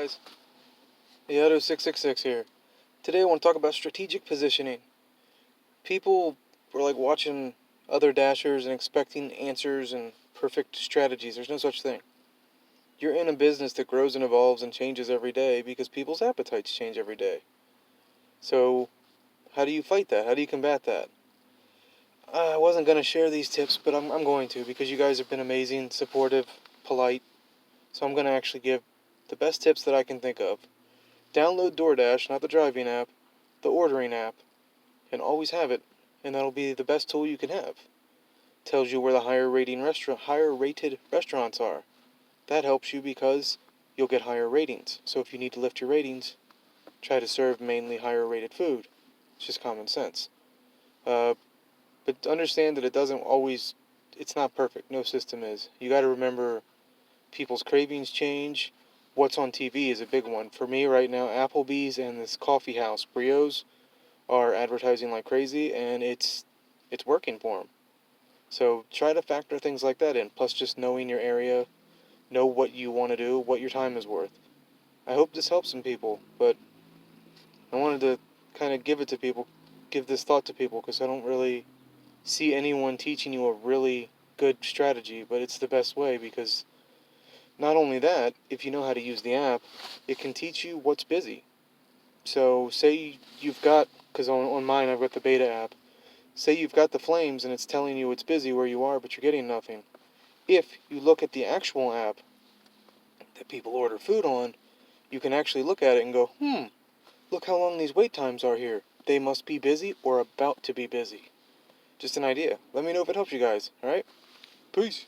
guys? Yato666 here. Today I want to talk about strategic positioning. People were like watching other dashers and expecting answers and perfect strategies. There's no such thing. You're in a business that grows and evolves and changes every day because people's appetites change every day. So, how do you fight that? How do you combat that? I wasn't going to share these tips, but I'm going to because you guys have been amazing, supportive, polite. So I'm going to actually give the best tips that I can think of. Download Doordash, not the driving app, the ordering app, and always have it, and that'll be the best tool you can have. Tells you where the higher rated restaurants are. That helps you because you'll get higher ratings. So if you need to lift your ratings, try to serve mainly higher rated food. It's just common sense. But understand that it's not perfect. No system is. You gotta remember people's cravings change. What's on TV is a big one. For me right now, Applebee's and this coffee house, Brio's, are advertising like crazy, and it's working for them. So try to factor things like that in, plus just knowing your area, know what you want to do, what your time is worth. I hope this helps some people, but I wanted to kind of give this thought to people, because I don't really see anyone teaching you a really good strategy, but it's the best way, because not only that, if you know how to use the app, it can teach you what's busy. So say you've got, because on mine I've got the beta app, say you've got the flames and it's telling you it's busy where you are, but you're getting nothing. If you look at the actual app that people order food on, you can actually look at it and go, look how long these wait times are here. They must be busy or about to be busy. Just an idea. Let me know if it helps you guys, alright? Peace.